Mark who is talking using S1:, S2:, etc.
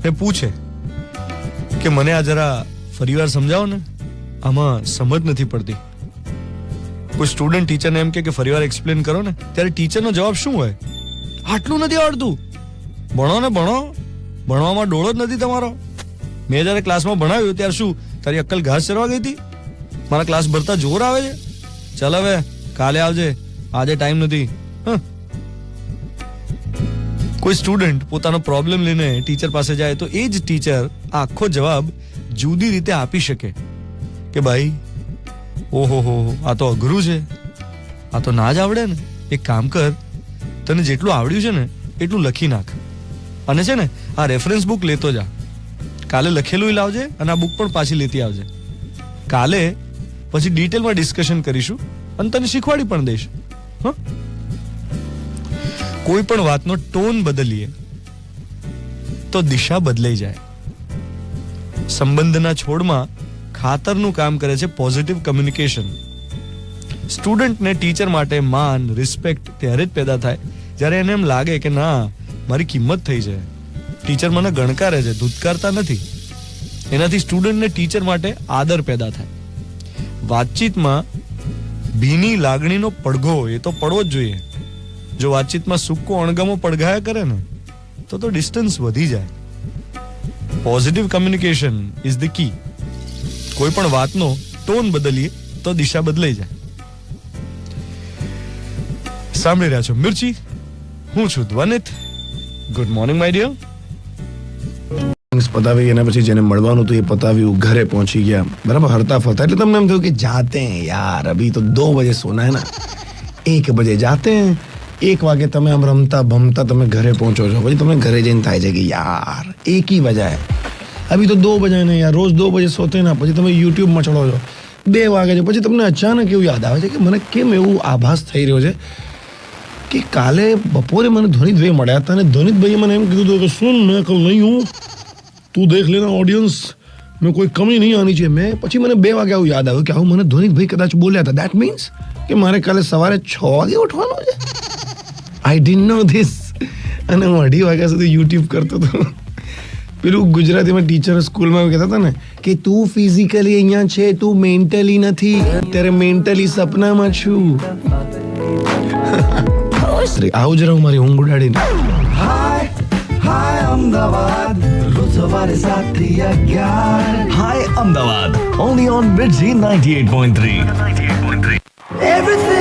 S1: ને પૂછે કે મને આ જરા ફરીવાર સમજાવો ને, આમાં સમજ નથી પડતી. કોઈ સ્ટુડન્ટ ટીચરને એમ કે ફરીવાર એક્સપ્લેન કરો ને, ત્યારે ટીચરનો જવાબ શું હોય? આટલું નથી આવડતું, ભણો ને ભણો, ભણવામાં ડોળો જ નથી તમારો. મેં જયારે ક્લાસમાં ભણાવ્યું ત્યારે શું તારી અક્કલ ઘાસ ચરવા ગઈ હતી? મારા ક્લાસ ભરતા જોર આવે છે? ચાલ હવે કાલે આવજે, આજે ટાઈમ નથી. કોઈ સ્ટુડન્ટ પોતાનો પ્રોબ્લેમ લઈને ટીચર પાસે જાય તો એ જ ટીચર આખો જવાબ જુદી રીતે આપી શકે કે ભાઈ ઓહો હો, આ તો અઘરું છે, આ તો ના જ આવડે ને. એક કામ કર, તને જેટલું આવડ્યું છે ને એટલું લખી નાખ, અને છે ને આ રેફરન્સ બુક લેતો જા. કાલે લખેલું લાવજે અને આ બુક પણ પાછી લેતી આવજે. કાલે પછી ડિટેલમાં ડિસ્કશન કરીશું અને તને શીખવાડી પણ દઈશ. કોઈ પણ વાતનો ટોન બદલીએ તો દિશા બદલાઈ જાય. સંબંધના છોડમાં ખાતરનું કામ કરે છે પોઝિટિવ કમ્યુનિકેશન. સ્ટુડન્ટને ટીચર માટે માન, રિસ્પેક્ટ ત્યારે જ પેદા થાય જ્યારે એને એમ લાગે કે ના, મારી કિંમત થઈ છે, ટીચર મને ગણકારે છે, ધૂતકારતા નથી. એનાથી સ્ટુડન્ટને ટીચર માટે આદર પેદા થાય. વાતચીતમાં ભીની લાગણીનો પડઘો એ તો પડવો જ જોઈએ. જો વાતચીતમાં સૂકો અણગમો પડઘાયા કરે ને તો ડિસ્ટન્સ વધી જાય. Positive communication is the key. કોઈ પણ વાતનો ટોન બદલીએ તો દિશા બદલાઈ જાય. સાંભળી રહ્યા છો મિર્ચી, હું છું Dhvanit. Good morning my dear.
S2: પતાવી એના પછી જેને મળવાનું હતું એ પતાવ્યું, ઘરે પહોંચી ગયા, બરાબર, હરતા ફરતા. એટલે તમને એમ થયું કે જાતે हैं यार, अभी तो 2 बजे सोना है ना, 1 बजे जाते हैं. 1 વાગે તમે આમ રમતા ભમતા તમે ઘરે પહોંચો છો. પછી તમને ઘરે જઈને થાય છે કે યાર 1 ही बजा है, अभी तो 2 बजे नहीं यार, रोज 2 बजे सोते ना. પછી તમે યુટ્યુબમાં ચડો છો, 2 વાગે છે. પછી તમને અચાનક એવું યાદ આવે છે કે મને કેમ એવું આભાસ થઈ રહ્યો છે કે કાલે બપોરે મને ધ્વનિતભાઈ મળ્યા હતા અને ધ્વનિતભાઈએ મને એમ કીધું હતું કે સુન, મેં કલ નહીં હું, તું દેખ લેના ઓડિયન્સ, મેં કોઈ કમી નહીં આની છે. મેં પછી મને 2 વાગે આવું યાદ આવ્યું કે આવું મને ધ્વનિતભાઈ કદાચ બોલ્યા હતા. દેટ મીન્સ કે મારે કાલે સવારે 6 વાગે ઉઠવાનું છે. I didn't know this. અને હું 2:30 વાગ્યા સુધી યુટ્યુબ કરતો હતો. પેલું ગુજરાતીમાં ટીચર સ્કૂલમાં એવું કહેતા હતા ને કે તું ફિઝિકલી અહીંયા છે, તું મેન્ટલી નથી, ત્યારે મેન્ટલી સપનામાં છું. આવું જ રહું મારી ઊંઘ ઉડાડીને.
S3: હાય અમદાવાદ, રોજ સવારે 7 થી 11. હાય Ahmedabad, only on Mirchi 98.3. Everything